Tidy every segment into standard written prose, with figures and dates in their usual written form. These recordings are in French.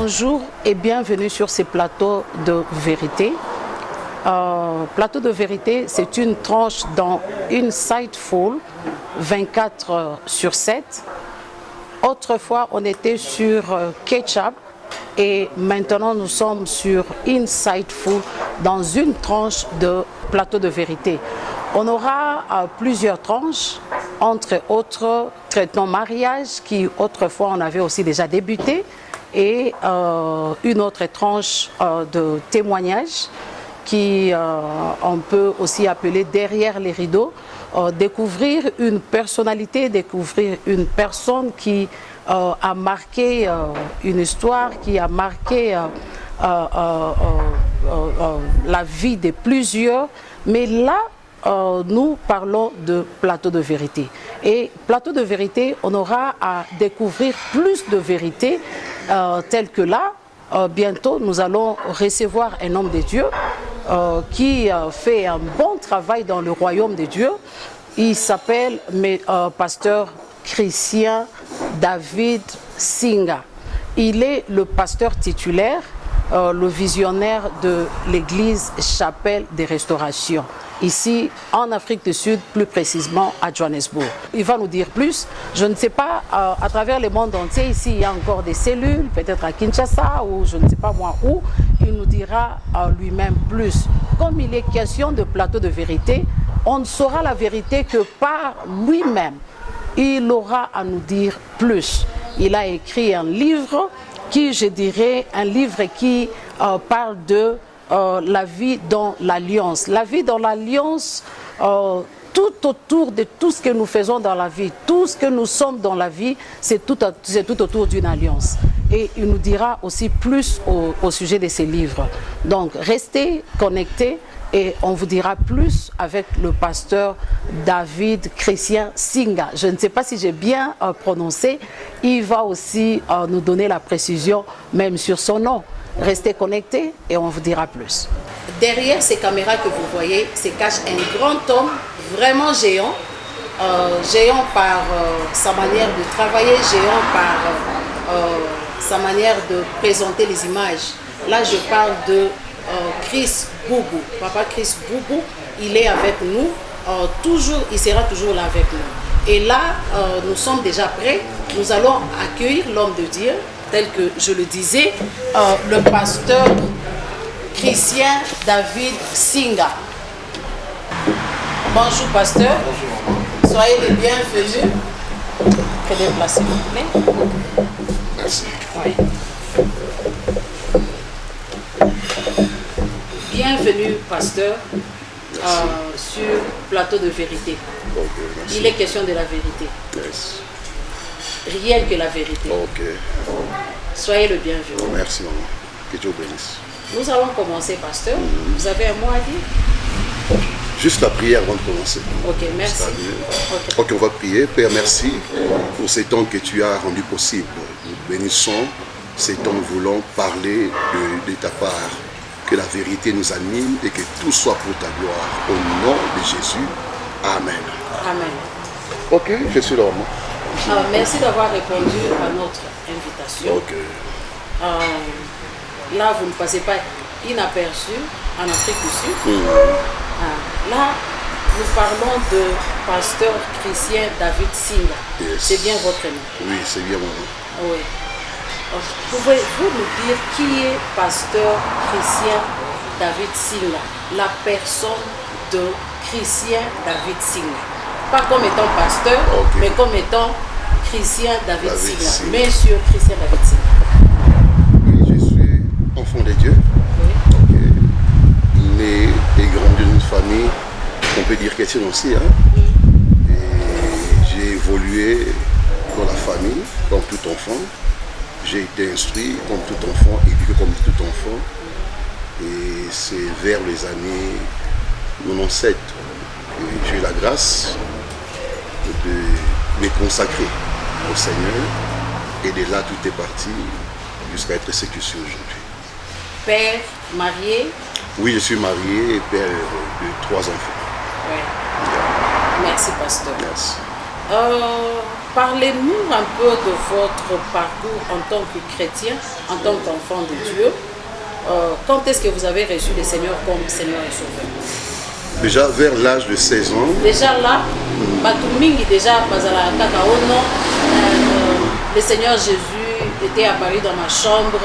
Bonjour et bienvenue sur ces plateaux de vérité. Plateau de vérité, c'est une tranche dans Insightful, 24/7. Autrefois, on était sur Ketchup et maintenant nous sommes sur Insightful dans une tranche de plateau de vérité. On aura plusieurs tranches, entre autres traitement mariage qui autrefois on avait aussi déjà débuté et une autre tranche de témoignage qui on peut aussi appeler derrière les rideaux, découvrir une personnalité, découvrir une personne qui a marqué une histoire, qui a marqué la vie de plusieurs, mais là nous parlons de plateau de vérité. Et plateau de vérité, on aura à découvrir plus de vérité telles que là. Bientôt, nous allons recevoir un homme de Dieu qui fait un bon travail dans le royaume de Dieu. Il s'appelle pasteur Christian David Singa. Il est le pasteur titulaire, le visionnaire de l'église Chapelle des Restaurations, ici en Afrique du Sud, plus précisément à Johannesburg. Il va nous dire plus. Je ne sais pas, à travers le monde entier, ici il y a encore des cellules, peut-être à Kinshasa ou je ne sais pas moi où, il nous dira lui-même plus. Comme il est question de plateau de vérité, on ne saura la vérité que par lui-même. Il aura à nous dire plus. Il a écrit un livre qui, je dirais, un livre qui parle de la vie dans l'alliance. La vie dans l'alliance, tout autour de tout ce que nous faisons dans la vie, tout ce que nous sommes dans la vie, c'est tout autour d'une alliance. Et il nous dira aussi plus au sujet de ces livres. Donc, restez connectés et on vous dira plus avec le pasteur David Christian Singa. Je ne sais pas si j'ai bien prononcé. Il va aussi nous donner la précision même sur son nom. Restez connectés et on vous dira plus. Derrière ces caméras que vous voyez, se cache un grand homme, vraiment géant. Géant par sa manière de travailler, géant par sa manière de présenter les images. Là, je parle de Chris Boubou. Papa Chris Boubou, il est avec nous. Toujours, il sera toujours là avec nous. Et là, nous sommes déjà prêts. Nous allons accueillir l'homme de Dieu, tel que je le disais, le pasteur Christian David Singa. Bonjour pasteur. Bonjour. Soyez les bienvenus. Prenez place s'il vous plaît. Merci. Oui. Bienvenue pasteur sur plateau de vérité. Okay, il est question de la vérité. Yes. Rien que la vérité. Ok. Soyez le bienvenu. Oh, merci maman. Que Dieu bénisse. Nous allons commencer, pasteur. Vous avez un mot à dire? Juste la prière avant de commencer. Ok, merci. Ok, on va prier. Père, merci pour ces temps que tu as rendu possible. Nous bénissons ces temps voulant parler de ta part. Que la vérité nous anime et que tout soit pour ta gloire. Au nom de Jésus. Amen. Amen. Ok, je suis là, maman. Merci d'avoir répondu à notre invitation. Ok. Là, vous ne passez pas inaperçu en Afrique du Sud. Là, nous parlons de pasteur Christian David Singa. Yes. C'est bien votre nom? Oui, c'est bien mon nom. Oui. Pouvez-vous nous dire qui est pasteur Christian David Singa, la personne de Christian David Singa? Pas comme étant pasteur, okay, mais comme étant Christian David Singa. Singa. Monsieur Christian David Singa. Oui, je suis enfant de Dieu. Oui. Okay. Né et grandi dans une famille, on peut dire chrétienne aussi. Hein? Et j'ai évolué dans la famille comme tout enfant. J'ai été instruit comme tout enfant, éduqué comme tout enfant. Et c'est vers les années 97 que j'ai eu la grâce de me consacrer au Seigneur. Et de là, tout est parti jusqu'à être ce que je suis aujourd'hui. Père, marié? Oui, je suis marié et père de 3 enfants. Oui. Merci, pasteur. Merci. Parlez-nous un peu de votre parcours en tant que chrétien, en tant qu'enfant de Dieu. Quand est-ce que vous avez reçu le Seigneur comme Seigneur et Sauveur? Déjà vers l'âge de 16 ans. Déjà là, Batumingi déjà Bazala Kakaono, le Seigneur Jésus était apparu dans ma chambre,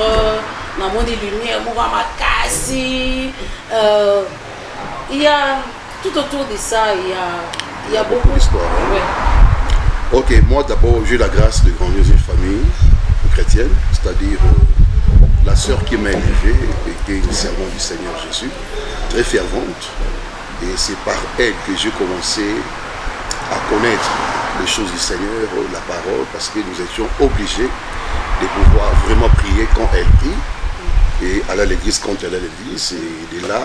dans mon lumière, mon makasi. Il y a tout autour de ça, il y a beaucoup d'histoires. Hein? Ouais. Ok, moi d'abord j'ai la grâce de grandir dans une famille chrétienne, c'est-à-dire la sœur qui m'a élevé était une servante du Seigneur Jésus, très fervente, et c'est par elle que j'ai commencé à connaître les choses du Seigneur, la parole, parce que nous étions obligés de pouvoir vraiment prier quand elle prie, et aller à l'église quand elle est à l'église, et de là,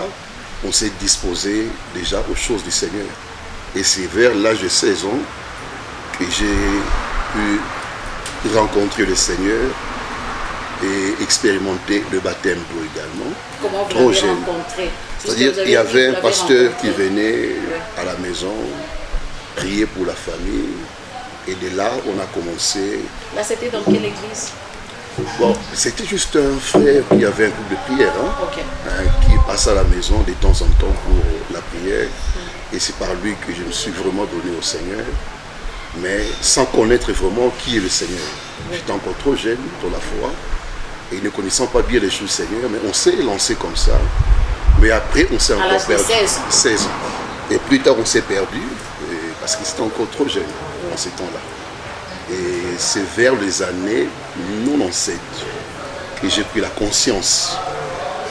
on s'est disposé déjà aux choses du Seigneur. Et c'est vers l'âge de 16 ans que j'ai pu rencontrer le Seigneur et expérimenter le baptême d'eau également. Comment vous l'avez rencontré? C'est-à-dire qu'il y avait un pasteur qui venait à la maison prier pour la famille, et de là on a commencé. Là c'était dans quelle église? Bon, c'était juste un frère qui avait un groupe de prière, hein, okay. Qui passait à la maison de temps en temps pour la prière. Et c'est par lui que je me suis vraiment donné au Seigneur, mais sans connaître vraiment qui est le Seigneur. J'étais encore trop jeune dans la foi, et ne connaissant pas bien les choses du Seigneur, mais on s'est lancé comme ça. Mais après, on s'est encore perdu. 16 ans. Et plus tard, on s'est perdu, parce que c'était encore trop jeune en ces temps-là. Et c'est vers les années 97 que j'ai pris la conscience,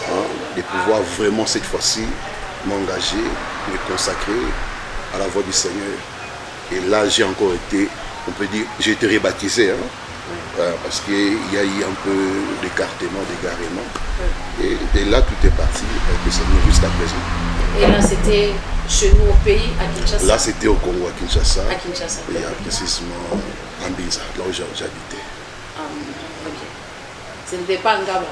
hein, de pouvoir vraiment cette fois-ci m'engager, me consacrer à la voie du Seigneur. Et là, j'ai encore été, on peut dire, j'ai été rebaptisé, hein, parce qu'il y a eu un peu d'écartement, d'égarement. Et là, tout est parti avec le Seigneur jusqu'à présent. Et là, c'était chez nous au pays, à Kinshasa? Là, c'était au Congo, à Kinshasa. À Kinshasa. Et précisément en Binza, là où j'habitais. Ok. Ce n'était pas en Gaba?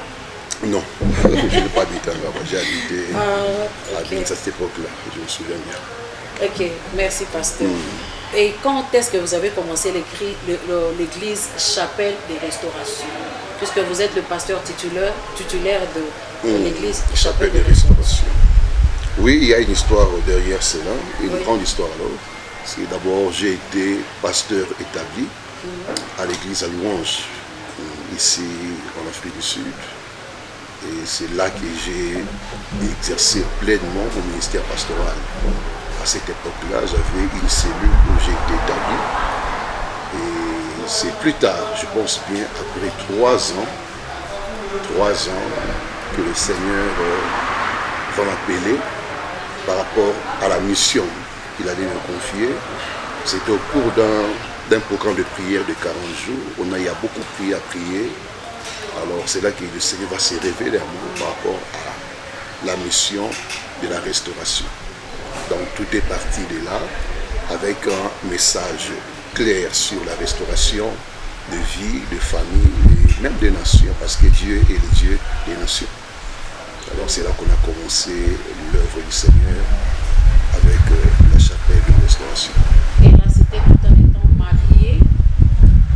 Non, je n'ai pas habité en Gaba. J'ai habité à Binza à cette époque-là, je me souviens bien. Ok, merci pasteur. Et quand est-ce que vous avez commencé l'église Chapelle des Restaurations? Puisque vous êtes le pasteur titulaire de l'église Chapelle des Restaurations. Oui, il y a une histoire derrière cela, une grande histoire alors. C'est d'abord, j'ai été pasteur établi à l'église à Louange, ici en Afrique du Sud. Et c'est là que j'ai exercé pleinement mon ministère pastoral. À cette époque-là, j'avais une cellule où j'ai été établi. Et c'est plus tard, je pense bien, après 3 ans, que le Seigneur va m'appeler par rapport à la mission qu'il allait me confier. C'était au cours d'un programme de prière de 40 jours. Il y a beaucoup prié à prier. Alors c'est là que le Seigneur va se révéler à moi par rapport à la mission de la restauration. Donc tout est parti de là, avec un message clair sur la restauration de vie, de famille et même des nations, parce que Dieu est le Dieu des nations. Alors c'est là qu'on a commencé l'œuvre du Seigneur avec la chapelle de restauration. Et là c'était tout en étant marié,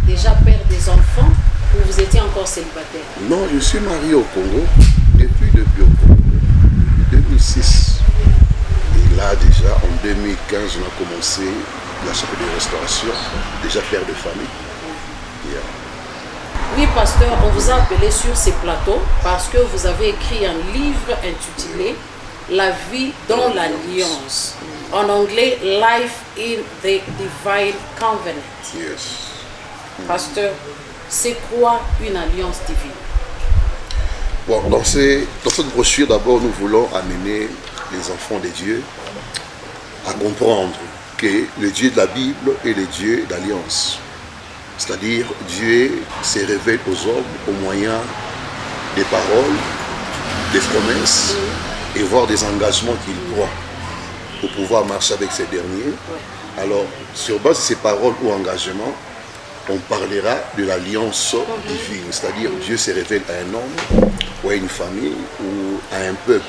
déjà père des enfants, ou vous étiez encore célibataire? Non, je suis marié au Congo, depuis au Congo, depuis 2006. Et là déjà en 2015 on a commencé la chapelle de restauration, déjà père de famille. Yeah. Oui, pasteur, on vous a appelé sur ces plateaux parce que vous avez écrit un livre intitulé La vie dans l'alliance. En anglais, Life in the Divine Covenant. Yes. Pasteur, c'est quoi une alliance divine? Bon, dans cette brochure, d'abord, nous voulons amener les enfants de Dieu à comprendre que le Dieu de la Bible est le Dieu d'alliance. C'est-à-dire, Dieu se révèle aux hommes au moyen des paroles, des promesses et voire des engagements qu'il prend pour pouvoir marcher avec ces derniers. Alors, sur base de ces paroles ou engagements, on parlera de l'alliance divine. C'est-à-dire, Dieu se révèle à un homme ou à une famille ou à un peuple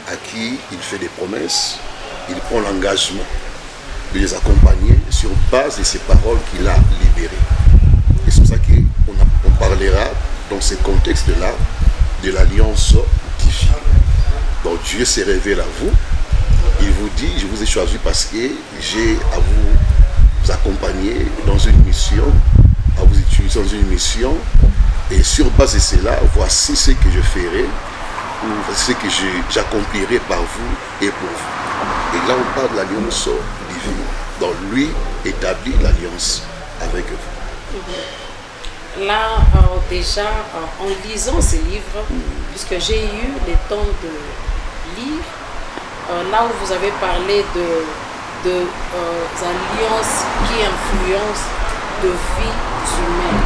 à qui il fait des promesses, il prend l'engagement de les accompagner sur base de ces paroles qu'il a libérées. Et c'est pour ça qu'on parlera dans ce contexte-là de l'alliance divine. Donc Dieu s'est révélé à vous. Il vous dit, je vous ai choisi parce que j'ai à vous accompagner dans une mission, à vous utiliser dans une mission. Et sur base de cela, voici ce que je ferai, ou ce que j'accomplirai par vous et pour vous. Et là, on parle de l'alliance divine. Donc lui établit l'alliance avec vous. Là, déjà, en lisant ces livres, puisque j'ai eu le temps de lire, là où vous avez parlé de alliances qui influencent de vie humaine.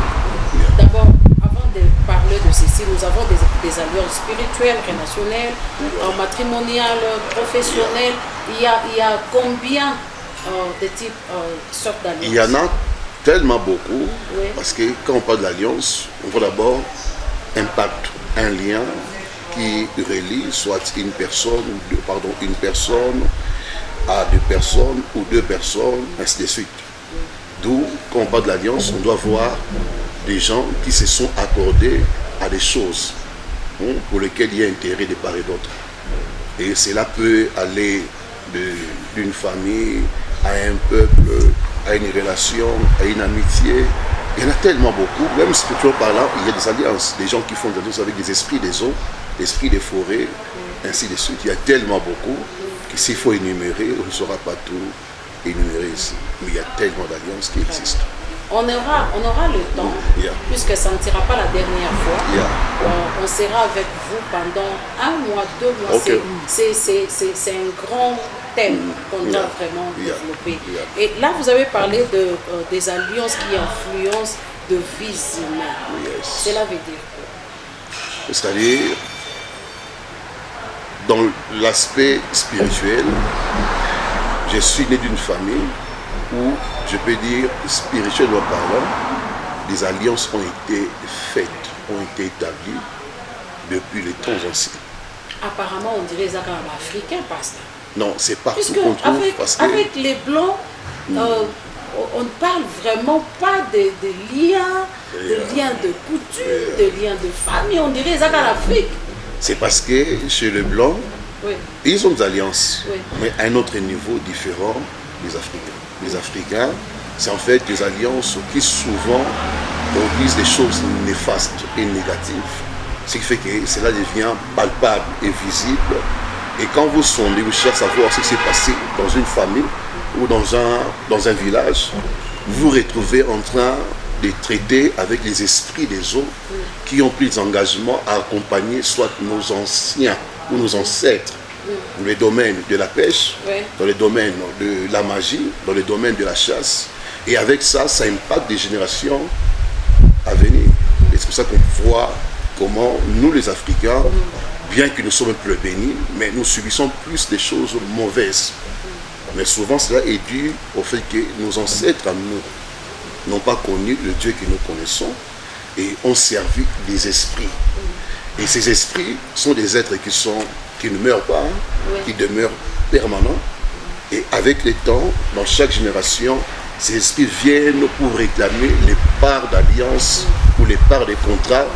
D'abord, avant de parler de ceci, nous avons des alliances spirituelles, relationnelles, matrimoniales, professionnelles. Il y a combien de types, sortes d'alliances? Il y en a tellement beaucoup, oui. Parce que quand on parle de l'alliance, on voit d'abord un pacte, un lien qui relie soit une personne à deux personnes ou deux personnes, ainsi de suite. D'où, quand on parle de l'alliance, on doit voir des gens qui se sont accordés à des choses pour lesquelles il y a intérêt de part et d'autre. Et cela peut aller d'une famille à un peuple, à une relation, à une amitié. Il y en a tellement beaucoup, même spirituellement parlant, il y a des alliances, des gens qui font des alliances avec des esprits des eaux, des esprits des forêts, ainsi de suite. Il y a tellement beaucoup que s'il faut énumérer, on ne saura pas tout énumérer ici. Mais il y a tellement d'alliances qui existent. On aura le temps, puisque ça ne sera pas la dernière fois. On sera avec vous pendant 1 mois, 2 mois. Okay. C'est un grand thème qu'on doit vraiment développer. Et là, vous avez parlé des alliances qui influencent de vies humaines. Cela veut dire quoi? C'est-à-dire, dans l'aspect spirituel, je suis né d'une famille où, je peux dire, spirituellement parlant, des alliances ont été faites, ont été établies depuis les temps anciens. Apparemment, on dirait ça comme africain, pasteur. Non, c'est partout puisque qu'on trouve. Avec les Blancs, on ne parle vraiment pas de liens, de liens de coutume, de liens de famille. On dirait ça qu'en Afrique. C'est parce que chez les Blancs, ils ont des alliances, mais à un autre niveau différent des Africains. Les Africains, c'est en fait des alliances qui souvent produisent des choses néfastes et négatives. Ce qui fait que cela devient palpable et visible. Et quand vous sondez, vous cherchez à savoir ce qui s'est passé dans une famille ou dans un village, vous vous retrouvez en train de traiter avec les esprits des autres qui ont pris des engagements à accompagner soit nos anciens ou nos ancêtres dans le domaine de la pêche, dans le domaine de la magie, dans le domaine de la chasse. Et avec ça, ça impacte des générations à venir. Et c'est pour ça qu'on voit comment nous, les Africains, bien que nous sommes un peu bénis, mais nous subissons plus des choses mauvaises. Mais souvent, cela est dû au fait que nos ancêtres à nous n'ont pas connu le Dieu que nous connaissons et ont servi des esprits. Et ces esprits sont des êtres qui ne meurent pas, qui demeurent permanents. Et avec le temps, dans chaque génération, ces esprits viennent pour réclamer les parts d'alliance ou les parts de contrats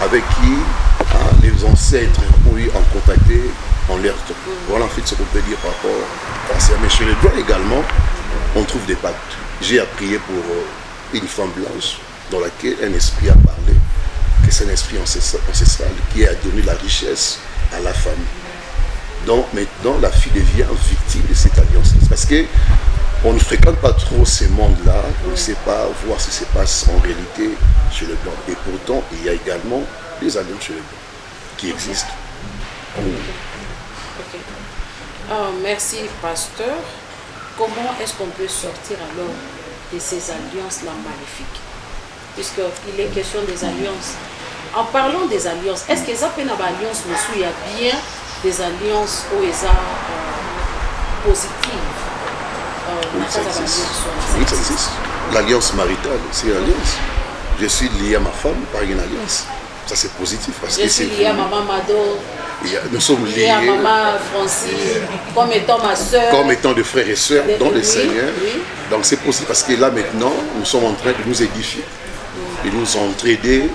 avec qui les ancêtres ont eu en contacté en leur temps. Voilà en fait ce qu'on peut dire par rapport à ça. Mais chez les Blancs également, on trouve des pactes. J'ai prié pour une femme blanche dans laquelle un esprit a parlé, que c'est un esprit ancestral qui a donné la richesse à la famille. Donc maintenant, la fille devient victime de cette alliance. Parce qu'on ne fréquente pas trop ces mondes-là, on ne sait pas voir ce qui se passe en réalité chez les Blancs. Et pourtant, il y a également des alliances chez les Blancs qui existent. Merci, pasteur. Comment est-ce qu'on peut sortir alors de ces alliances-là maléfiques? Puisqu'il est question des alliances. En parlant des alliances, est-ce que ça peut avoir alliance, monsieur, il y a bien des alliances où ils sont positives? Oui, ça existe. Oui, ça existe. L'alliance maritale, c'est une alliance. Je suis lié à ma femme par une alliance. Ça, c'est positif. Parce je suis lié à maman Mado. Nous sommes liés. Et à maman Francis, comme étant ma soeur. Comme étant de frères et sœurs dans le Seigneur. Oui. Donc c'est possible parce que là maintenant, nous sommes en train de nous édifier. De nous entraider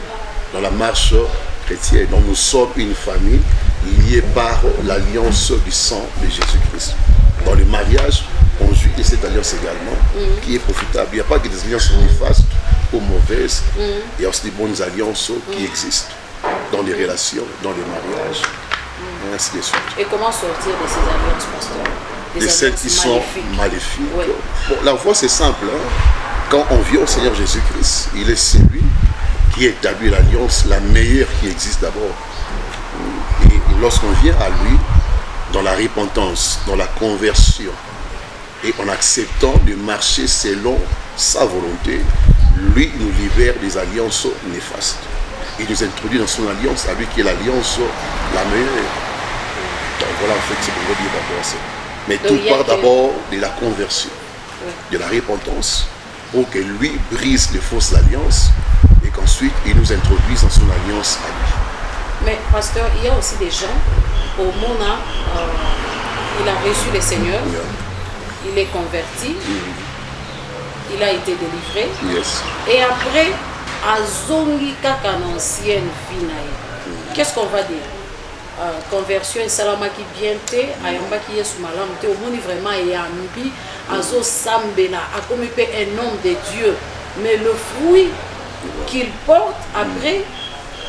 dans la marche chrétienne. Donc nous sommes une famille liée par l'alliance du sang de Jésus-Christ. Dans le mariage, on jouit de cette alliance également, qui est profitable. Il n'y a pas que des alliances néfastes ou mauvaises. Il y a aussi des bonnes alliances qui existent dans les relations, dans les mariages. Ainsi de suite. Et comment sortir de ces alliances, pasteur? De celles qui sont maléfiques. Oui. Bon, la foi, c'est simple. Quand on vient au Seigneur Jésus-Christ, il est celui qui établit l'alliance la meilleure qui existe d'abord. Et lorsqu'on vient à lui, dans la repentance, dans la conversion, et en acceptant de marcher selon sa volonté, lui nous libère des alliances néfastes. Il nous introduit dans son alliance, à lui qui est l'alliance la meilleure. Donc voilà en fait ce qu'on veut dire par rapport à ça. Mais donc, tout part d'abord de la conversion, de la repentance, pour que lui brise les fausses alliances et qu'ensuite il nous introduise dans son alliance à lui. Mais pasteur, il y a aussi des gens, au Mona, il a reçu le Seigneur, il est converti, il a été délivré, et après, azongi kaka na ancienne vie na ye. Qu'est-ce qu'on va dire? Conversion esalamaki bien te, ayambaki Yesu malamu te, omoni vraiment eyambi, azo sambela, akomi pe un homme de Dieu. Mais le fruit qu'il porte après,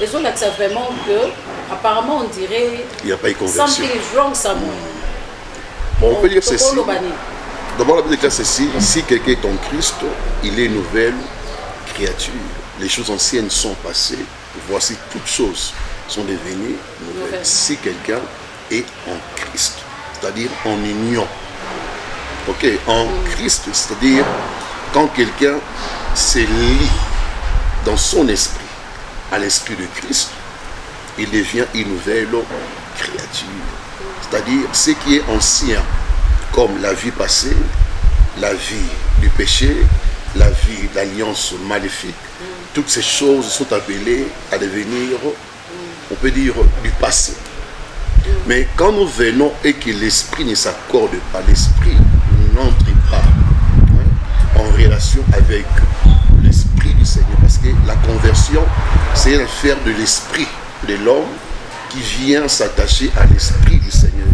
les autres ça vraiment que, apparemment on dirait, il n'y a pas eu conversion. Something is wrong somewhere. Bon, on peut dire ceci. D'abord, la Bible déclare ceci, si quelqu'un est en Christ, il est une nouvelle créature. Les choses anciennes sont passées, voici toutes choses sont devenues nouvelles. Si quelqu'un est en Christ, c'est-à-dire en union. Ok, en Christ, c'est-à-dire quand quelqu'un se lie dans son esprit à l'esprit de Christ, il devient une nouvelle créature. C'est-à-dire ce qui est ancien, comme la vie passée, la vie du péché, la vie d'alliance maléfique, toutes ces choses sont appelées à devenir, on peut dire, du passé. Mais quand nous venons et que l'esprit ne s'accorde pas, l'esprit n'entre pas en relation avec l'esprit du Seigneur, parce que la conversion, c'est l'affaire de l'esprit de l'homme qui vient s'attacher à l'esprit du Seigneur.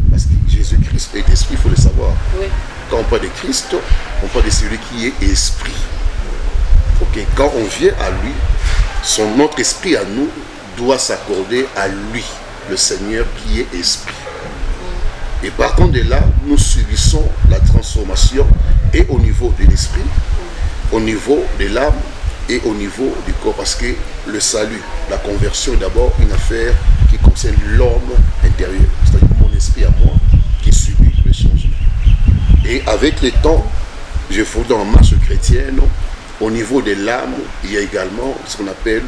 Parce que Jésus-Christ est esprit, il faut le savoir. Oui. Quand on parle de Christ, on parle de celui qui est esprit. Okay. Quand on vient à lui, notre esprit à nous doit s'accorder à lui, le Seigneur qui est esprit. Et par contre de là, nous subissons la transformation et au niveau de l'esprit, au niveau de l'âme et au niveau du corps. Parce que le salut, la conversion est d'abord une affaire qui concerne l'homme intérieur. C'est-à-dire mon esprit à moi qui subit le changement. Et avec le temps, je fous dans la marche chrétienne, au niveau de l'âme, il y a également ce qu'on appelle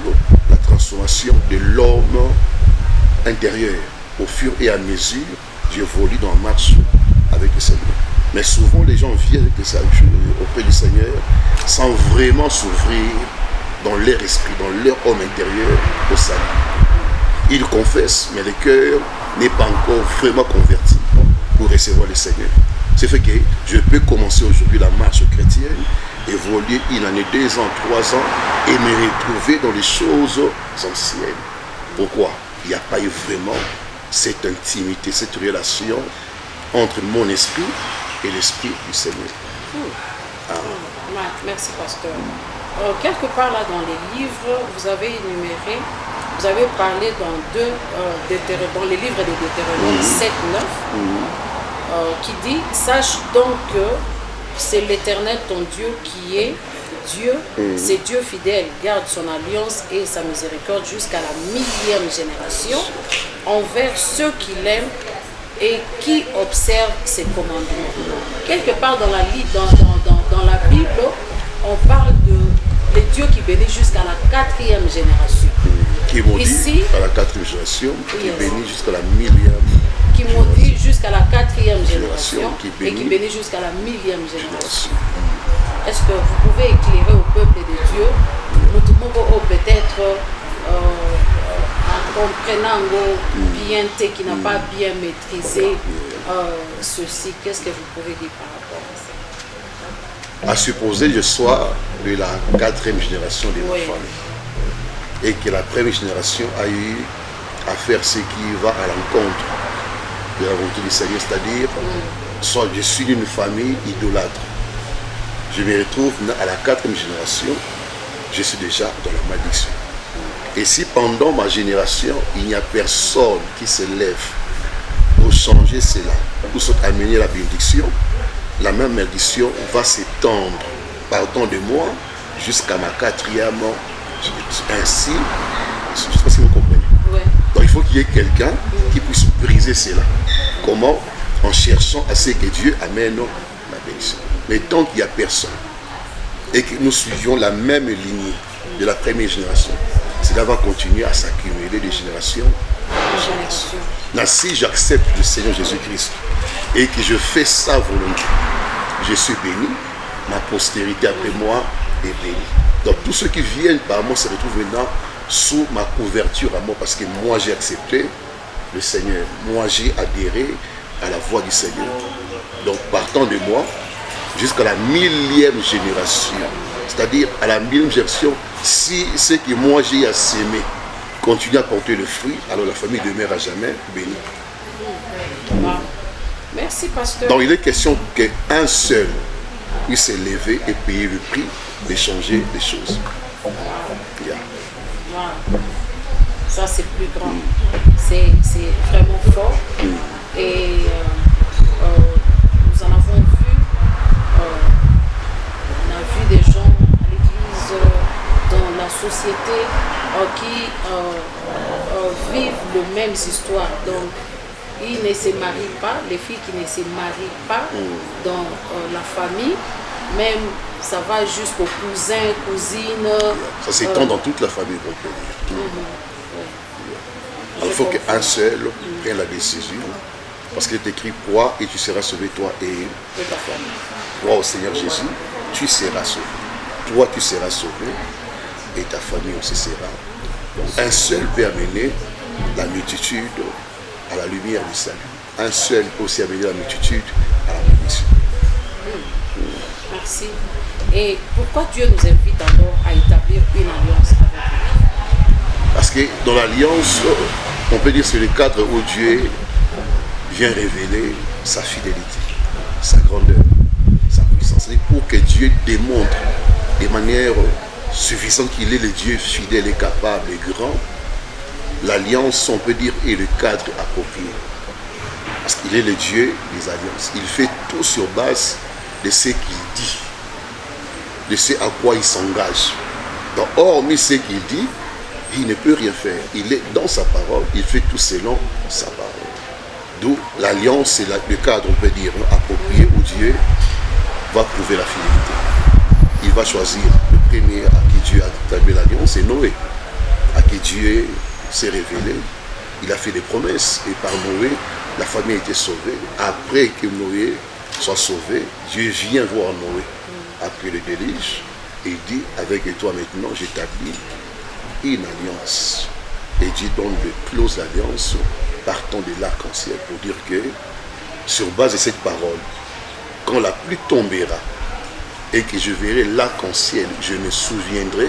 la transformation de l'homme intérieur. Au fur et à mesure, j'évolue dans la marche avec le Seigneur. Mais souvent, les gens viennent auprès du Seigneur sans vraiment s'ouvrir dans leur esprit, dans leur homme intérieur au salut. Ils confessent, mais le cœur n'est pas encore vraiment converti pour recevoir le Seigneur. C'est fait que je peux commencer aujourd'hui la marche chrétienne, évoluer une année, 2 ans, 3 ans et me retrouver dans les choses anciennes. Pourquoi? Il n'y a pas eu vraiment cette intimité, cette relation entre mon esprit et l'esprit du Seigneur. Merci, pasteur. Quelque part là dans les livres, vous avez énuméré, vous avez parlé dans les livres de Deutéronome 7, 9, qui dit, sache donc que c'est l'Éternel ton Dieu qui est Dieu, c'est Dieu fidèle, garde son alliance et sa miséricorde jusqu'à la 1000e génération envers ceux qui l'aiment et qui observent ses commandements. Quelque part dans la Bible, on parle de les dieux qui bénissent jusqu'à la 4e génération. Qui maudit ici, à la 4e génération, qui bénit jusqu'à la 1000e. Qui maudit jusqu'à la 4e génération et qui bénit jusqu'à la 1000e génération. Est-ce que vous pouvez éclairer au peuple de Dieu, peut-être en comprenant bien qui n'a pas bien maîtrisé ceci, qu'est-ce que vous pouvez dire par rapport à ça? À supposer que je sois de la 4e génération de ma famille et que la première génération a eu à faire ce qui va à l'encontre de la volonté du Seigneur, c'est-à-dire soit je suis d'une famille idolâtre. Je me retrouve à la 4e génération, je suis déjà dans la malédiction. Et si pendant ma génération, il n'y a personne qui se lève pour changer cela, pour amener la bénédiction, la même malédiction va s'étendre, pardon de moi, jusqu'à ma 4e. Ainsi, je ne sais pas si vous comprenez. Ouais. Donc il faut qu'il y ait quelqu'un qui puisse briser cela. Comment? En cherchant à ce que Dieu amène la bénédiction. Mais tant qu'il n'y a personne et que nous suivions la même lignée de la première génération, cela va continuer à s'accumuler de génération en génération. Là, si j'accepte le Seigneur Jésus-Christ et que je fais sa volonté, je suis béni, ma postérité après moi est bénie. Donc tous ceux qui viennent par moi se retrouvent maintenant sous ma couverture à moi parce que moi j'ai accepté le Seigneur, moi j'ai adhéré à la voix du Seigneur. Donc partant de moi jusqu'à la 1000e génération, c'est-à-dire à la 1000e génération, si ce que moi j'ai à s'aimer continue à porter le fruit, alors la famille demeure à jamais bénie. Merci, pasteur. Donc il est question qu'un seul puisse s'élever et payer le prix de changer les choses. Yeah. Wow. Ça c'est plus grand. C'est vraiment fort. Et nous en avons vu. On a vu des gens à l'église, dans la société, qui vivent les mêmes histoires. Donc, ils ne se marient pas, les filles qui ne se marient pas dans la famille, même ça va jusqu'aux cousins, cousines. Ça s'étend dans toute la famille, on peut dire. Il faut qu'un seul prenne la décision. Parce qu'il est écrit, crois et tu seras sauvé, toi et ta famille. Crois au Seigneur Jésus, tu seras sauvé. Toi, tu seras sauvé et ta famille aussi sera. Donc, un seul peut amener la multitude à la lumière du salut. Un seul peut aussi amener la multitude à la bénédiction. Merci. Et pourquoi Dieu nous invite alors à établir une alliance avec lui? Parce que dans l'alliance, on peut dire que c'est le cadre où Dieu vient révéler sa fidélité, sa grandeur, sa puissance. Et pour que Dieu démontre de manière suffisante qu'il est le Dieu fidèle et capable et grand, l'alliance, on peut dire, est le cadre approprié. Parce qu'il est le Dieu des alliances. Il fait tout sur base de ce qu'il dit, de ce à quoi il s'engage. Donc, hormis ce qu'il dit, il ne peut rien faire. Il est dans sa parole, il fait tout selon sa parole. D'où l'alliance, c'est le cadre, on peut dire, approprié où Dieu va prouver la fidélité. Il va choisir le premier à qui Dieu a établi l'alliance, c'est Noé, à qui Dieu s'est révélé. Il a fait des promesses et par Noé, la famille a été sauvée. Après que Noé soit sauvé, Dieu vient voir Noé après le déluge et il dit, avec toi maintenant, j'établis une alliance. Et Dieu donne de close l'alliance partant de l'arc-en-ciel pour dire que sur base de cette parole, quand la pluie tombera et que je verrai l'arc-en-ciel, je me souviendrai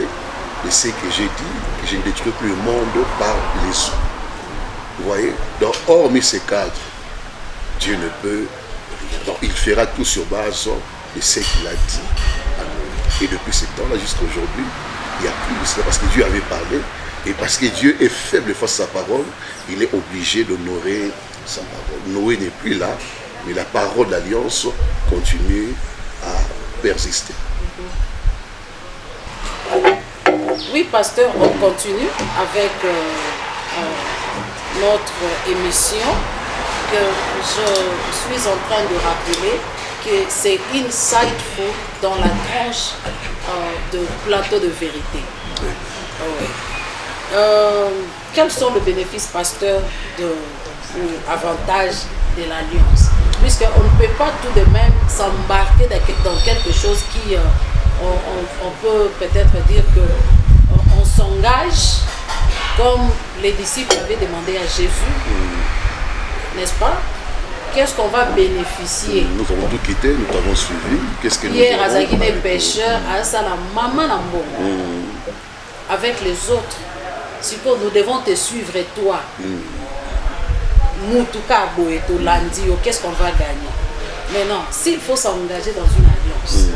de ce que j'ai dit, que je ne détruirai plus le monde par les eaux. Vous voyez? Donc, hormis ces cadres, Dieu ne peut rien. Donc, il fera tout sur base de ce qu'il a dit à nous. Et depuis ce temps-là jusqu'à aujourd'hui, il n'y a plus de cela parce que Dieu avait parlé. Et parce que Dieu est faible face à sa parole, il est obligé d'honorer sa parole. Noé n'est plus là, mais la parole de l'alliance continue à persister. Oui, pasteur, on continue avec notre émission que je suis en train de rappeler que c'est Insightful dans la tranche de plateau de vérité. Oui. Oui. Quels sont les bénéfices, pasteur, ou avantages de l'alliance? Puisqu'on ne peut pas tout de même s'embarquer dans quelque chose qui, on peut peut-être dire qu'on s'engage comme les disciples avaient demandé à Jésus, n'est-ce pas? Qu'est-ce qu'on va bénéficier? Nous avons tout quitté, nous t'avons suivi. Qu'est-ce que nous Hier, avons Azaki est pécheur, à la maman Nambo, avec les autres. Si nous devons te suivre, et toi, Moutuka Boeto Landio, qu'est-ce qu'on va gagner? Mais non, s'il faut s'engager dans une alliance,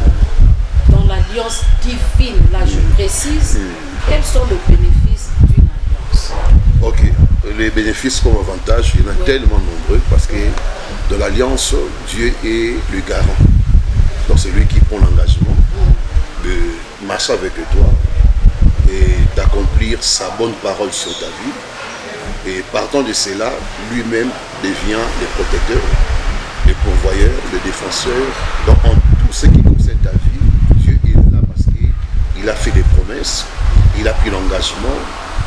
dans l'alliance divine, là je précise, quels sont les bénéfices d'une alliance? Ok, les bénéfices comme avantage, il y en a tellement nombreux parce que dans l'alliance, Dieu est le garant. Donc c'est lui qui prend l'engagement de marcher avec toi et d'accomplir sa bonne parole sur ta vie. Et partant de cela, lui-même devient le protecteur, le pourvoyeur, le défenseur. Donc en tout ce qui concerne ta vie, Dieu est là parce qu'il a fait des promesses, il a pris l'engagement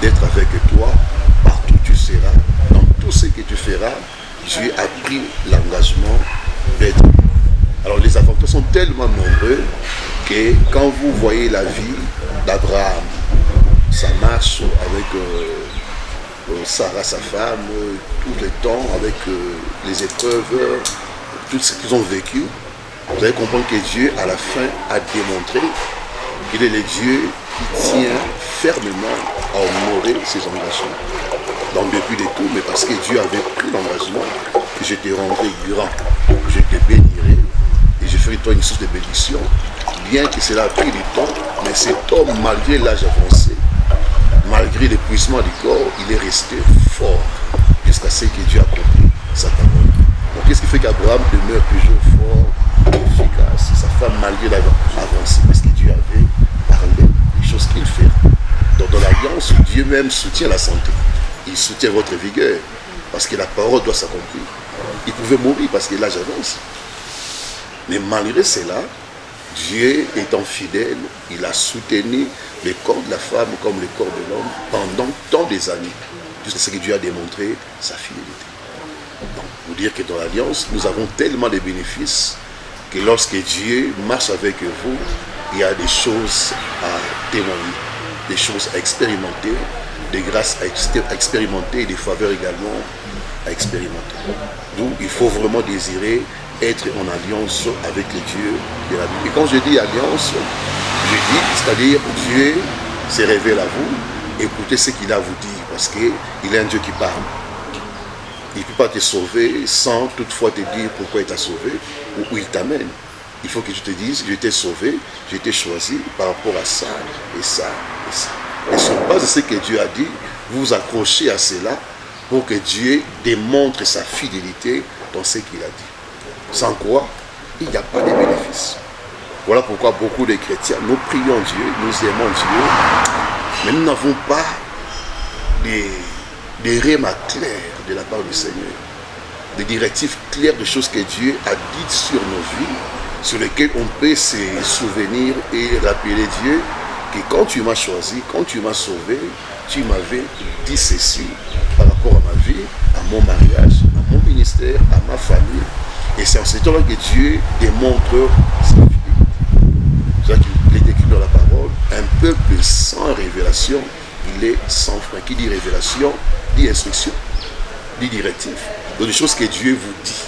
d'être avec toi partout où tu seras. Dans tout ce que tu feras, Dieu a pris l'engagement d'être. Alors les avantages sont tellement nombreux que quand vous voyez la vie d'Abraham, ça marche avec Sarah, sa femme, tout le temps, avec les épreuves, tout ce qu'ils ont vécu, vous allez comprendre que Dieu, à la fin, a démontré qu'il est le Dieu qui tient fermement à honorer ses engagements. Donc depuis le tout, mais parce que Dieu avait pris l'engagement, que je te rendrai grand, que je te bénirai, et je ferai toi une source de bénédiction, bien que cela a pris du temps, mais cet homme, malgré l'âge avancé, malgré l'épuisement du corps, il est resté fort jusqu'à ce que Dieu a accompli sa parole. Donc qu'est-ce qui fait qu'Abraham demeure toujours fort, efficace, sa femme malgré l'avancée, parce que Dieu avait parlé des choses qu'il fait. Donc dans l'alliance, Dieu même soutient la santé. Il soutient votre vigueur, parce que la parole doit s'accomplir. Il pouvait mourir parce que l'âge avance. Mais malgré cela, Dieu étant fidèle, il a soutenu le corps de la femme comme le corps de l'homme pendant tant des années, jusqu'à ce que Dieu a démontré sa fidélité. Donc, pour dire que dans l'alliance, nous avons tellement de bénéfices que lorsque Dieu marche avec vous, il y a des choses à témoigner, des choses à expérimenter, des grâces à expérimenter et des faveurs également à expérimenter. Donc, il faut vraiment désirer être en alliance avec les dieux de la Bible. Et quand je dis alliance, je dis, c'est-à-dire Dieu se révèle à vous, écoutez ce qu'il a à vous dire, parce qu'il est un Dieu qui parle. Il ne peut pas te sauver sans toutefois te dire pourquoi il t'a sauvé ou où il t'amène. Il faut que tu te dises, je t'ai sauvé, je t'ai choisi par rapport à ça et ça et ça. Et sur base de ce que Dieu a dit, vous vous accrochez à cela pour que Dieu démontre sa fidélité dans ce qu'il a dit. Sans quoi, il n'y a pas de bénéfice. Voilà pourquoi beaucoup de chrétiens, nous prions Dieu, nous aimons Dieu, mais nous n'avons pas des règles clairs de la part du Seigneur, des directives claires de choses que Dieu a dites sur nos vies, sur lesquelles on peut se souvenir et rappeler Dieu que quand tu m'as choisi, quand tu m'as sauvé, tu m'avais dit ceci par rapport à ma vie, à mon mariage, à mon ministère, à ma famille. Et c'est en ce temps-là que Dieu démontre sa fidélité. C'est ça qu'il est écrit dans la parole, un peuple sans révélation, il est sans frein. Qui dit révélation, dit instruction, dit directive. Donc des choses que Dieu vous dit.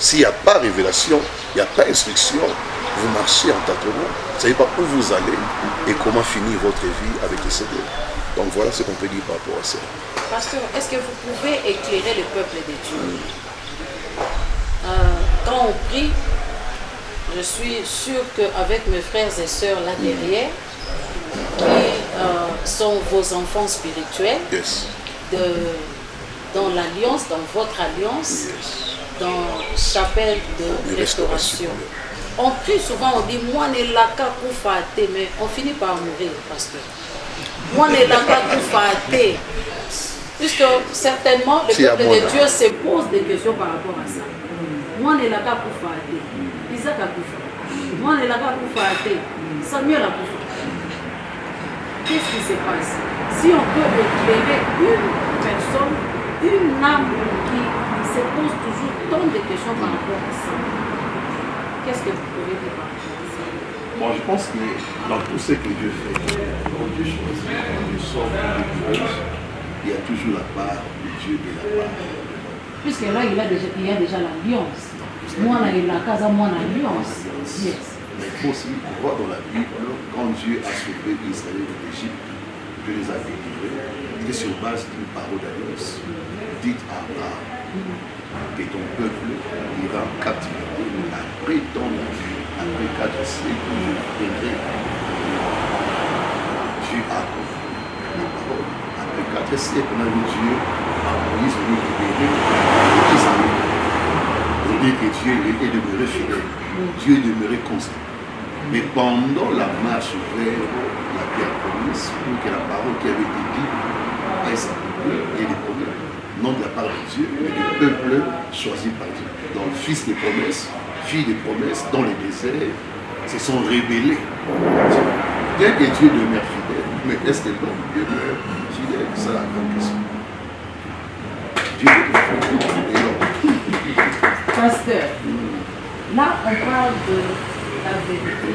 S'il n'y a pas révélation, il n'y a pas instruction, vous marchez en tâtonnant. Vous ne savez pas où vous allez et comment finir votre vie avec le Seigneur. Donc voilà ce qu'on peut dire par rapport à ça. Pasteur, est-ce que vous pouvez éclairer le peuple de Dieu? Quand on prie, je suis sûre qu'avec mes frères et sœurs là derrière, qui sont vos enfants spirituels, Yes. Dans l'alliance, dans votre alliance, dans chapelle de restauration. On prie souvent, on dit moi ne laka kufate, mais on finit par mourir, pasteur. Moi ne laka kufate. Puisque certainement le peuple de Dieu se pose des questions par rapport à ça. Moi ne laka kufate. Isaac a kufa. Moi ne laka kufate. Samuel a kufa. Qu'est-ce qui se passe? Si on peut éclairer une personne, une âme qui se pose toujours tant de questions par rapport à ça, qu'est-ce que vous pouvez dire par rapport à ça? Moi, je pense que dans tout ce que Dieu fait, quand Dieu choisit, quand Dieu sauve, quand Dieu pose, il y a toujours la part de Dieu et la part de l'homme. Puisque là, il y a déjà l'alliance. Moi, il y a la casa, moi, l'alliance. Yes. Mais il faut aussi voir dans la Bible, quand Dieu a sauvé Israël de l'Égypte, Dieu les a délivrés, c'était sur base d'une parole d'alliance. Dites à Abraham que ton peuple ira en captivité, mais après ton vie, après 4 siècles, je viendrai. Dieu a confirmé la parole. Après 4 siècles, on a vu Dieu à Moïse venir libérer Israël. On dit que Dieu est demeuré fidèle. Dieu est demeuré constant. Mais pendant la marche vers la terre promise, pour que la parole qui avait été dite ait sa peuple et les promesses, non de la part de Dieu, mais du peuple choisi par Dieu. Donc, fils des promesses, filles des promesses, dans les déserts, se sont rebellés. Bien que Dieu demeure fidèle, mais est-ce que l'homme demeure fidèle? C'est la grande question. Dieu demeure fidèle et l'homme. Pasteur, là, on parle de la vérité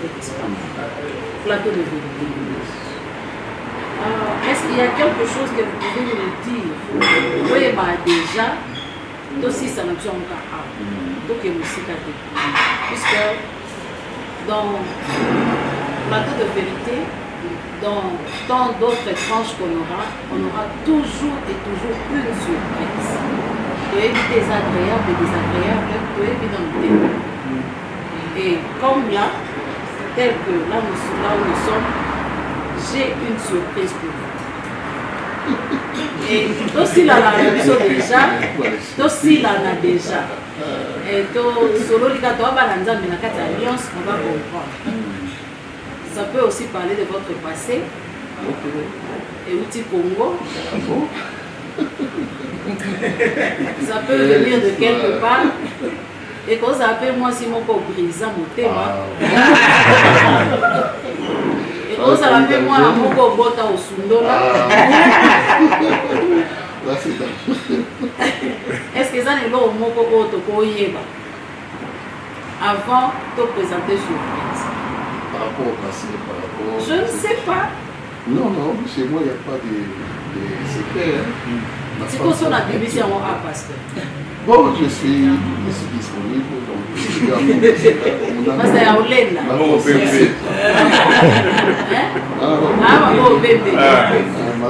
de plateau de vérité. Est-ce qu'il y a quelque chose que vous pouvez nous dire? Oui, déjà, aussi ça n'a pas encore. Donc, il y a aussi puisque dans plateau de vérité, dans tant d'autres tranches qu'on aura toujours et toujours une surprise. Désagréable et désagréable, et comme là, tel que là où nous sommes, j'ai une surprise pour vous. Et aussi là, déjà, et solo alliance, on va comprendre. Ça peut aussi parler de votre passé, et outil Congo. Ça peut venir de quelque part. Et quand ça appelle moi, si mon corps brisant mon thème. Et quand ça appelle moi, mon corps bota au sundola. Est-ce que ça n'est pas au mon corps autocoyeba avant de présenter surprise? Par rapport au passé, par rapport. Je ne sais pas. Non, chez moi, il n'y a pas de secret. C'est quoi son activité en A, pasteur? Bon, je suis disponible. Donc, parce que y a Olenda. Au bébé. Ah, au bébé.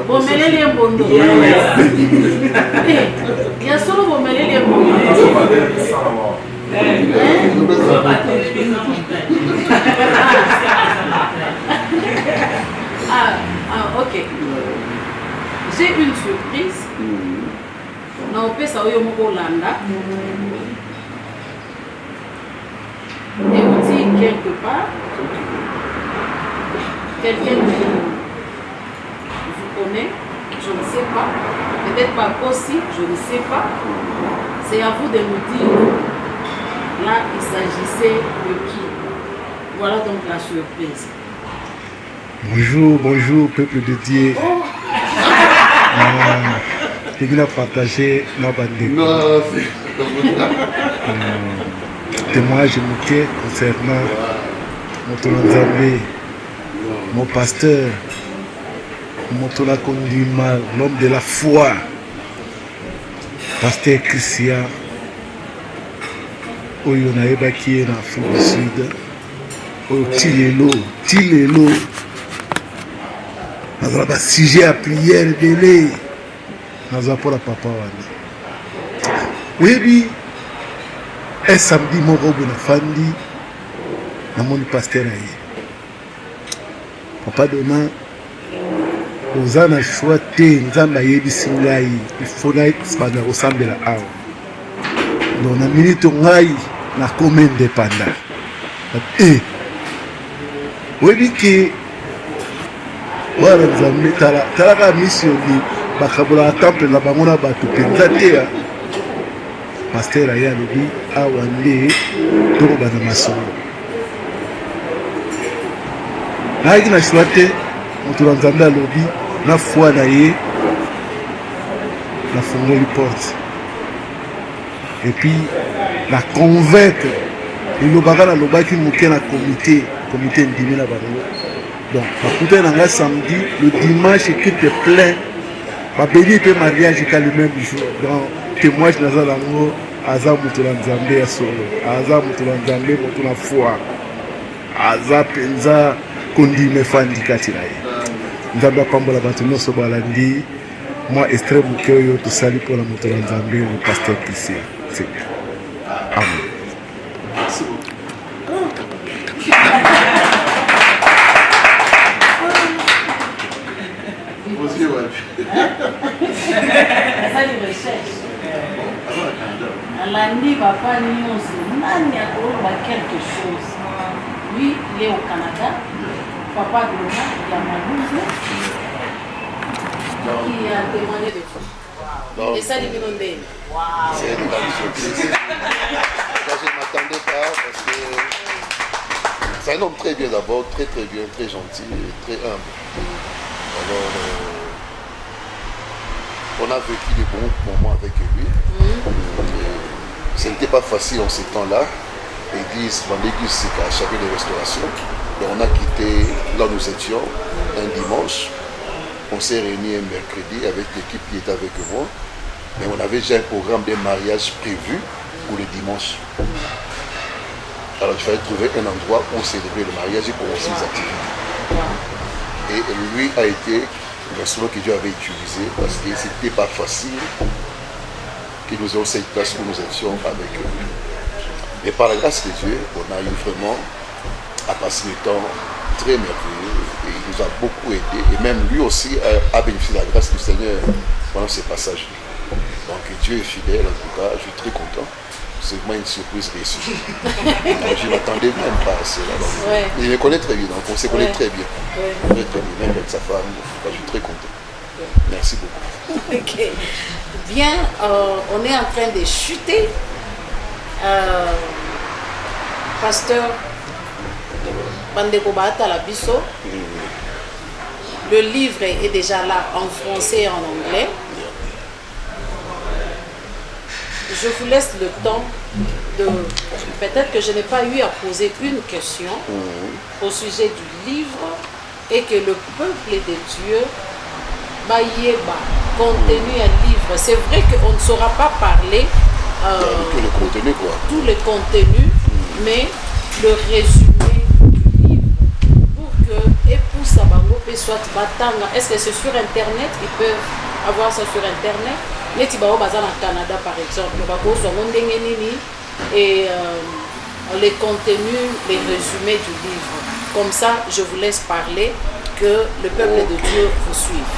Bon, mais les liens bon. Il y a solo bon, mais les liens bon. Ok. J'ai une surprise. On peut savoir Landa. Et on dit quelque part, quelqu'un qui vous connaît, je ne sais pas, peut-être pas possible, je ne sais pas. C'est à vous de nous dire, là il s'agissait de qui. Voilà donc la surprise. Bonjour, peuple de Dieu. Je vais partager ma bande. Témoignage concernant mon Nzambe, mon pasteur, mon conduit mal, l'homme de la foi, pasteur Christian, oyo naebaki na Afrique du Sud, oyo tilelo. Nous avons un sujet à prière, belé. Nous avons pour la papa. Oui, un samedi, mon robe na fandi, na mon pasteur. Papa donna, aux ans à choix, Nzamba yebi singai, il faut que nous ressemble à awa. Donc, na minute ngai, na comme indépendant. Oui, que voilà, Nzambe talaka mission ni bakabula temple na bango na bato penza te. Pasteur aya lobi awa nde toko bana masolo. Naiki na choite moto na Nzambe alobi na foi na ye na fongoli porte. Et puis la convaincre ilobaka na lobaki moke na comité ndimi na bango. Donc, par contre, samedi, le dimanche, équipe est plein babeli mpe mariage ka le même jour. Donc témoignage naza nango aza moto na nzambe ya solo, aza moto na nzambe, moto na foi, aza mpenza kondima efandi kati na ye. Nzambe apambola bato nyonso balandi mwa extrait moke oyo tosali mpona moto na nzambe le pasteur Christian. Amen. Lundi, papa nyonso nani akoloba quelque chose. Lui, il est au Canada. Papa de moi, il a Malouze, qui a témoigné de vous. Et ça, il est c'est une grande surprise. Ça, je ne m'attendais pas parce que c'est un homme très bien d'abord, très bien, très gentil, très humble. Alors, on a vécu de bons moments avec lui. Ce n'était pas facile en ces temps-là. L'église, c'est qu'à chaque de restauration. Et on a quitté là où nous étions un dimanche. On s'est réunis un mercredi avec l'équipe qui était avec moi. Mais on avait déjà un programme de mariage prévu pour le dimanche. Alors il fallait trouver un endroit où célébrer le mariage et commencer les activités. Et lui a été l'instrument que Dieu avait utilisé parce que ce n'était pas facile que nous ayons cette place où nous étions avec eux. Mais par la grâce de Dieu, on a eu vraiment à passer le temps très merveilleux et il nous a beaucoup aidé. Et même lui aussi a bénéficié de la grâce du Seigneur pendant ces passages. Donc Dieu est fidèle en tout cas, je suis très content. C'est vraiment une surprise réussie. Je ne m'attendais même pas à cela. Ouais. Il me connaît très bien, donc on se connaît très bien. Très bien, même avec sa femme. Je suis très content. Merci beaucoup. Ok. Bien, on est en train de chuter. Pasteur Bandeko Bahata Labiso. Le livre est déjà là en français et en anglais. Je vous laisse le temps de... Peut-être que je n'ai pas eu à poser une question au sujet du livre et que le peuple de Dieu contenu un livre. C'est vrai qu'on ne saura pas parler tout le contenu, quoi. Tout le contenu, mais le résumé du livre pour que époux Sabango soit batanga. Est-ce que c'est sur Internet? Ils peuvent avoir ça sur Internet. Neti bao baza na Canada par exemple, et les contenus, les résumés du livre. Comme ça, je vous laisse parler, que le peuple de Dieu vous suive.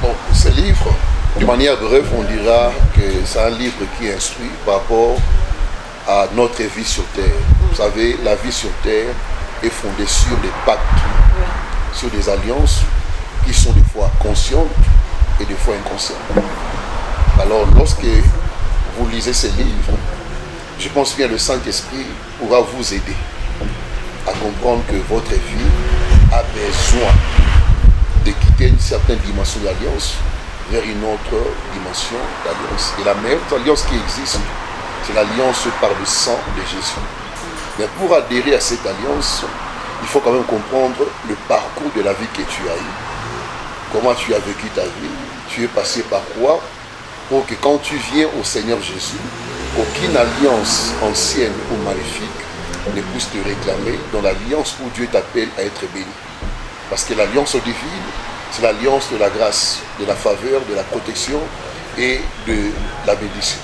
Bon, ce livre, de manière brève, on dira que c'est un livre qui instruit par rapport à notre vie sur terre. Vous savez, la vie sur terre est fondée sur des pactes, sur des alliances qui sont des fois conscientes et des fois inconscientes. Alors, lorsque vous lisez ces livres, je pense que le Saint-Esprit pourra vous aider à comprendre que votre vie a besoin de quitter une certaine dimension d'alliance vers une autre dimension d'alliance. Et la meilleure alliance qui existe, c'est l'alliance par le sang de Jésus. Mais pour adhérer à cette alliance, il faut quand même comprendre le parcours de la vie que tu as eu. Comment tu as vécu ta vie, tu es passé par quoi, pour que quand tu viens au Seigneur Jésus, aucune alliance ancienne ou maléfique ne puisse te réclamer dans l'alliance où Dieu t'appelle à être béni. Parce que l'alliance divine, c'est l'alliance de la grâce, de la faveur, de la protection et de la bénédiction.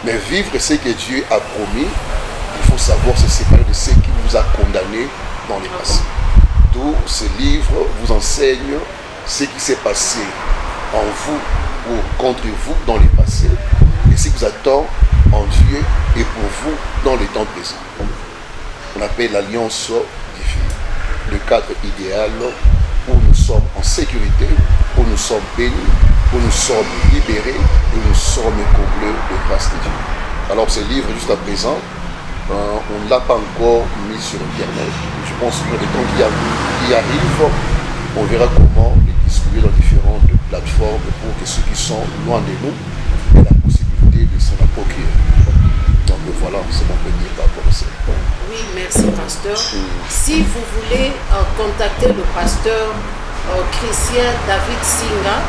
Mais vivre ce que Dieu a promis, il faut savoir se séparer de ce qui vous a condamné dans le passé. D'où ce livre vous enseigne ce qui s'est passé en vous ou contre vous dans le passé et ce qui vous attend en Dieu et pour vous dans le temps présent. On appelle l'alliance divine, le cadre idéal où nous sommes en sécurité, où nous sommes bénis, où nous sommes libérés, où nous sommes comblés de grâce de Dieu. Alors ce livre jusqu'à présent, on ne l'a pas encore mis sur Internet. Je pense que dans les temps qui arrivent, on verra comment les distribuer dans différentes plateformes pour que ceux qui sont loin de nous aient la possibilité de s'en approprier. Donc voilà, c'est mon premier pas pour ça. Oui, merci pasteur. Si vous voulez contacter le pasteur Christian David Singa,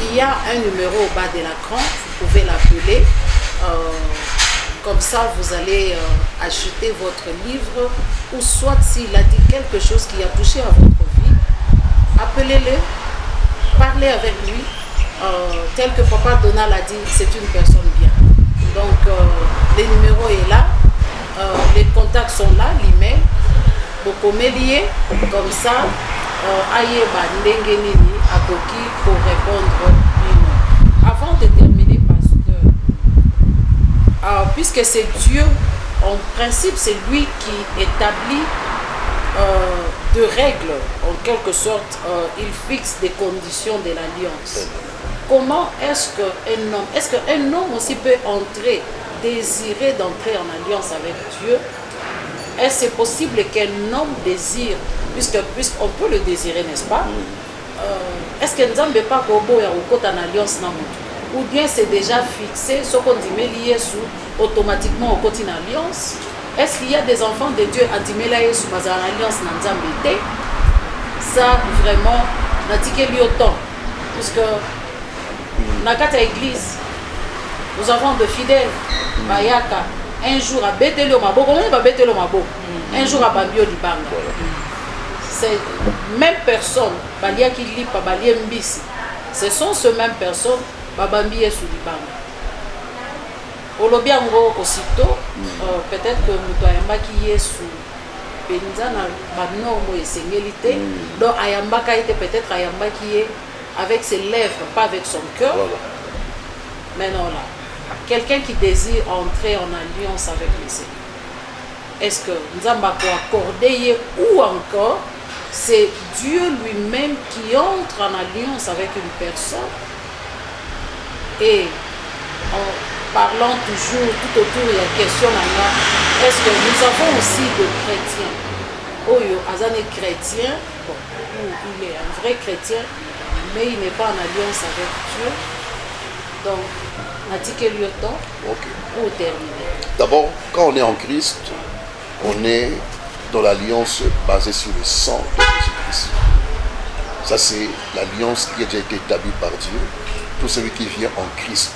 il y a un numéro au bas de l'écran, vous pouvez l'appeler. Comme ça, vous allez acheter votre livre, ou soit s'il a dit quelque chose qui a touché à votre vie, appelez-le, parlez avec lui. Tel que Papa Donald a dit, c'est une personne bien. Donc, le numéro est là, les contacts sont là, l'email. Vous pouvez lier, comme ça, aïe ndengenini à Koki pour répondre. Avant de terminer, pasteur, puisque c'est Dieu, en principe, c'est lui qui établit de règles, en quelque sorte, il fixe des conditions de l'alliance. Comment est-ce qu'un homme aussi peut désirer d'entrer en alliance avec Dieu? Est-ce possible qu'un homme désire, puisqu'on peut le désirer, n'est-ce pas? Est-ce que nous n'avons pas en alliance? Ou bien c'est déjà fixé, ce qu'on dit, lié automatiquement au côté d'une alliance? Est-ce qu'il y a des enfants de Dieu à dire sous une alliance dans Nzambé? Ça, vraiment, n'a dit qu'il y a autant. Puisque dans la église, nous avons de fidèles. Bayaka, un jour à Betelo Mabo, comment va Betelo Mabo? Un jour à Bambio Libanga. C'est même personne, Balia qui lit pas Balia Mbisi. Ce sont ces mêmes personnes, Babambi est sous Libanga. Au Lobiango, aussitôt, peut-être que nous avons qui est sous Penzana, Banormo et Sengélité. Donc Ayamba qui était peut-être Ayamba qui est avec ses lèvres, pas avec son cœur. Voilà. Mais non, là. Quelqu'un qui désire entrer en alliance avec le Seigneur. Est-ce que nous avons accordé ou encore c'est Dieu lui-même qui entre en alliance avec une personne? Et en parlant toujours tout autour, il y a une question là. Est-ce que nous avons aussi des chrétiens? Oyo, Azane chrétien, bon, il est un vrai chrétien, mais il n'est pas en alliance avec Dieu. Donc, on a dit qu'il y a temps pour terminer. D'abord, quand on est en Christ, on est dans l'alliance basée sur le sang de Jésus-Christ. Ça, c'est l'alliance qui a déjà été établie par Dieu. Tout celui qui vient en Christ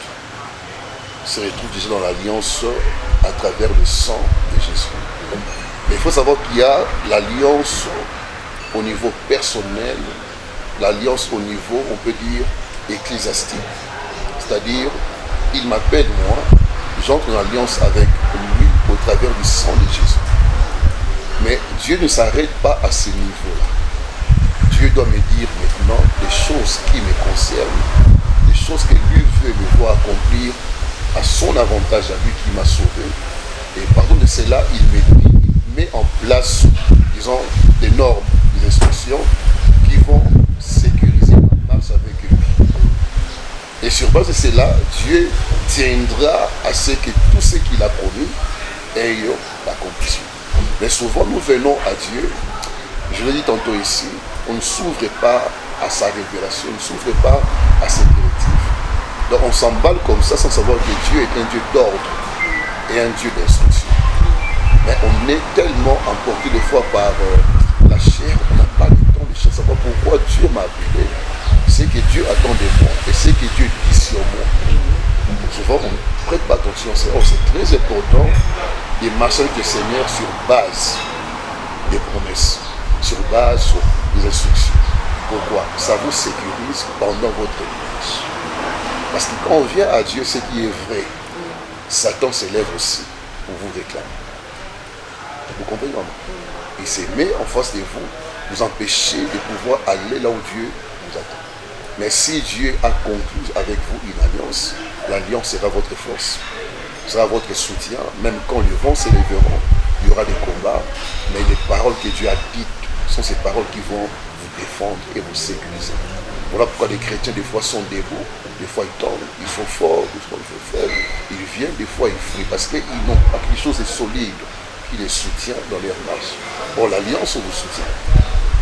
se retrouve déjà dans l'alliance à travers le sang de Jésus. Mais il faut savoir qu'il y a l'alliance au niveau personnel, l'alliance au niveau, on peut dire, ecclésiastique. C'est-à-dire, il m'appelle moi, j'entre en alliance avec lui au travers du sang de Jésus. Mais Dieu ne s'arrête pas à ce niveau-là. Dieu doit me dire maintenant des choses qui me concernent, des choses que lui veut me voir accomplir à son avantage, à lui qui m'a sauvé. Et pardon de cela, il met en place, disons, des normes, des instructions qui vont sécuriser ma marche avec lui. Et sur base de cela, Dieu tiendra à ce que tout ce qu'il a promis ait l'accomplissement. Mais souvent, nous venons à Dieu, je l'ai dit tantôt ici, on ne s'ouvre pas à sa révélation, on ne s'ouvre pas à ses directives. Donc on s'emballe comme ça sans savoir que Dieu est un Dieu d'ordre et un Dieu d'instruction. Mais on est tellement emporté des fois par la chair, on n'a pas le temps de savoir pourquoi Dieu m'a appelé. C'est que Dieu attend de moi et c'est que Dieu dit sur moi. Souvent on ne prête pas attention, c'est très important de marcher avec le Seigneur sur base des promesses, sur base des instructions. Pourquoi? Ça vous sécurise pendant votre marche. Parce que quand on vient à Dieu, ce qui est vrai, Satan se lève aussi pour vous réclamer. Vous comprenez comment? Il se met en face de vous, vous empêcher de pouvoir aller là où Dieu vous attend. Mais si Dieu a conclu avec vous une alliance, l'alliance sera votre force, sera votre soutien. Même quand le vent se lèvera, il y aura des combats, mais les paroles que Dieu a dites sont ces paroles qui vont vous défendre et vous sécuriser. Voilà pourquoi les chrétiens des fois sont debout, des fois ils tombent, ils sont forts, des fois ils sont faibles, ils viennent, des fois ils fuient, parce qu'ils n'ont pas quelque chose de solide qui les soutient dans leur marche. Or l'alliance vous soutient.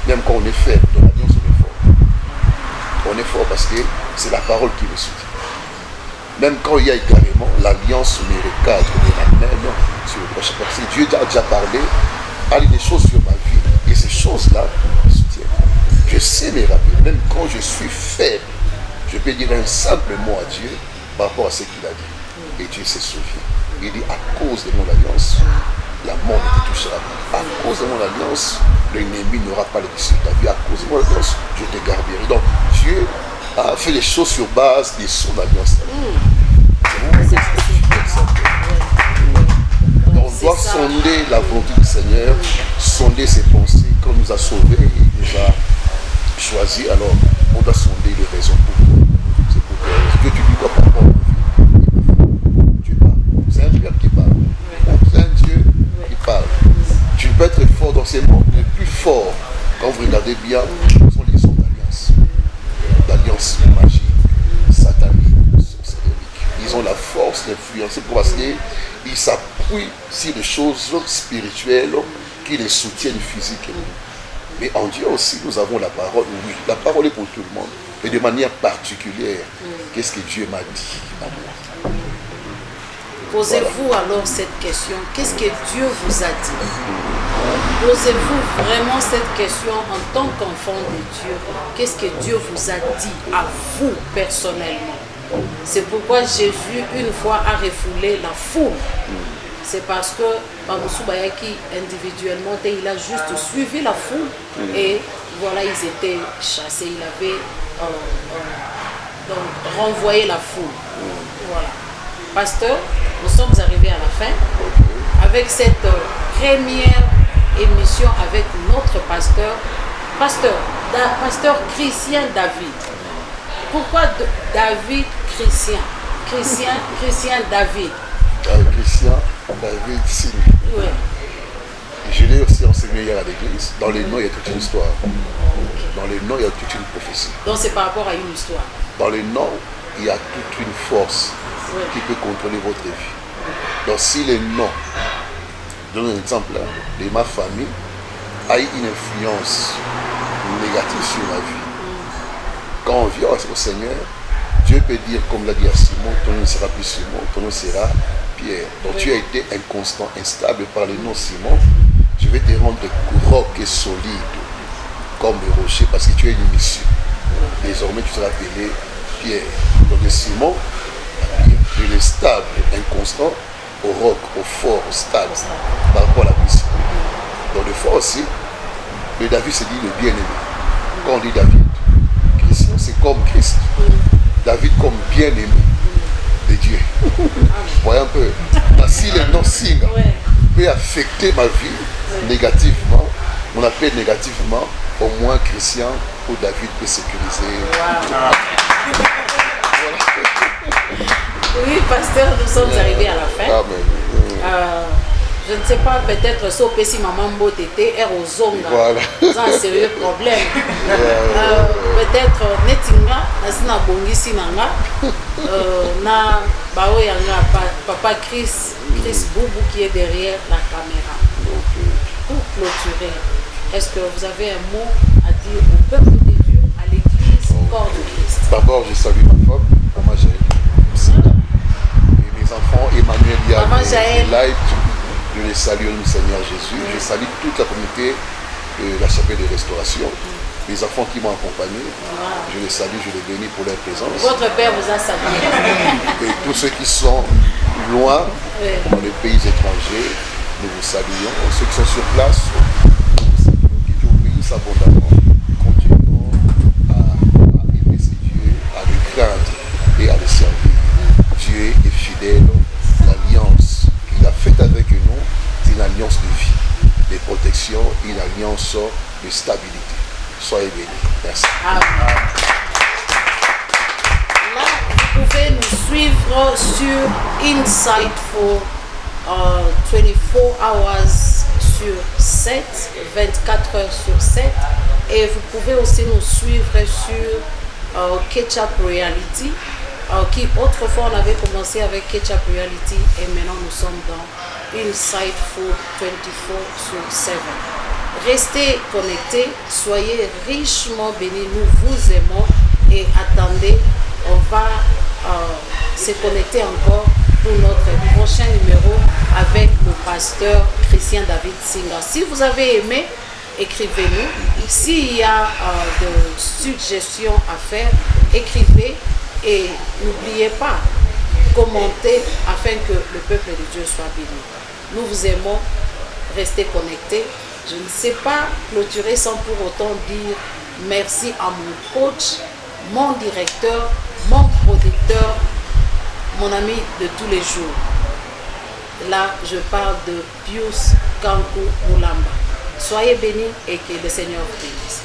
Même quand on est faible, dans l'alliance on est fort. On est fort parce que c'est la parole qui me soutient. Même quand il y a carrément l'alliance me recadre, me ramène sur le prochain. Parce que Dieu a déjà parlé, a dit des choses sur ma vie, et ces choses-là me soutiennent. Je sais me rappeler, même quand je suis faible, je peux dire un simple mot à Dieu par rapport à ce qu'il a dit. Et Dieu se souvient. Il dit, à cause de mon alliance, la mort ne te touchera pas. À cause de mon alliance, l'ennemi n'aura pas le dessus de ta vie. À cause de mon alliance, je te garderai. Donc, Dieu a fait les choses sur base de son alliance. Donc, on doit sonder la volonté du Seigneur, sonder ses pensées. Quand il nous a sauvés, il nous a choisis, alors on doit sonder les raisons pour c'est pour que tu dis quoi par rapport à ta vie. Tu parles. C'est un Dieu qui parle. C'est un Dieu qui parle. Tu peux être fort dans ces mots, mais plus fort, quand vous regardez bien, ce sont les sons d'alliance magique, satanique, sorcellerie. Ils ont la force d'influencer parce qu'ils s'appuient sur des choses spirituelles qui les soutiennent physiquement. Mais en Dieu aussi, nous avons la parole. Oui, la parole est pour tout le monde. Et de manière particulière, qu'est-ce que Dieu m'a dit à moi? Posez-vous alors cette question. Qu'est-ce que Dieu vous a dit? Posez-vous vraiment cette question en tant qu'enfant de Dieu. Qu'est-ce que Dieu vous a dit à vous personnellement? C'est pourquoi Jésus, une fois, a refoulé la foule. C'est parce que Bamusu Bayaki, individuellement, il a juste suivi la foule et voilà, ils étaient chassés. Il avait donc renvoyé la foule. Voilà. Pasteur, nous sommes arrivés à la fin avec cette première émission avec notre pasteur, pasteur Christian David. Pourquoi David Christian? Christian David. Christian David Singh. Oui. Je l'ai aussi enseigné hier à l'église. Dans les noms, il y a toute une histoire. Dans les noms, il y a toute une prophétie. Donc c'est par rapport à une histoire. Dans les noms, il y a toute une force qui peut contrôler votre vie. Donc si les noms, je donne un exemple de ma famille, a eu une influence négative sur ma vie. Quand on vient au Seigneur, Dieu peut dire, comme l'a dit à Simon, ton nom ne sera plus Simon, ton nom sera Pierre. Donc tu as été inconstant, instable par le nom Simon. Je vais te rendre roc et solide comme le rocher parce que tu as une mission. Désormais tu seras appelé Pierre. Donc de Simon à Pierre. De l'instable, inconstant, au roc, au fort, au stable, par rapport à la mission. Donc le fort aussi, le David se dit le bien-aimé. Quand on dit David, Christian, c'est comme Christ. David comme bien-aimé de Dieu. Voyez un peu. Si le nom Singh peut affecter ma vie négativement, on appelle négativement, au moins Christian ou David peut sécuriser. Oui, pasteur, nous sommes arrivés à la fin. Je ne sais pas, peut-être si maman Mbotete est aux zonga. Voilà. C'est un sérieux problème. Peut-être Netinga, Nasina Bongisi Nanga, na Bao Yanga, papa Chris Boubou qui est derrière la caméra. Pour clôturer, est-ce que vous avez un mot à dire au peuple de Dieu, à l'église, corps de Christ? D'abord, je salue ma femme, Maman Jaël, et mes enfants, Emmanuel Yann et Light. Je les salue au Seigneur Jésus. Je salue toute la communauté de la chapelle de restauration. Les enfants qui m'ont accompagné, je les salue, je les bénis pour leur présence. Votre père vous a salué. Et tous ceux qui sont loin, dans les pays étrangers, nous vous saluons. Ceux qui sont sur place, nous vous saluons. Que Dieu vous bénisse abondamment. Continuons à aimer ce Dieu, à le craindre et à le servir. Dieu est fidèle. L'alliance qu'il a faite avec nous, c'est une alliance de vie, de protection, une alliance de stabilité. Soyez bénis. Merci. Amen. Là, vous pouvez nous suivre sur Insightful 24 hours sur 7, 24 heures sur 7. Et vous pouvez aussi nous suivre sur Ketchup Reality. Qui autrefois on avait commencé avec Ketchup Reality et maintenant nous sommes dans Insightful 24 sur 7. Restez connectés, soyez richement bénis, nous vous aimons et attendez, on va se connecter encore pour notre prochain numéro avec le pasteur Christian David Singh. Si vous avez aimé, écrivez-nous. S'il y a des suggestions à faire, écrivez et n'oubliez pas, commentez afin que le peuple de Dieu soit béni. Nous vous aimons, restez connectés. Je ne sais pas clôturer sans pour autant dire merci à mon coach, mon directeur, mon producteur, mon ami de tous les jours. Là, je parle de Pius Kankou Moulamba. Soyez bénis et que le Seigneur vous bénisse.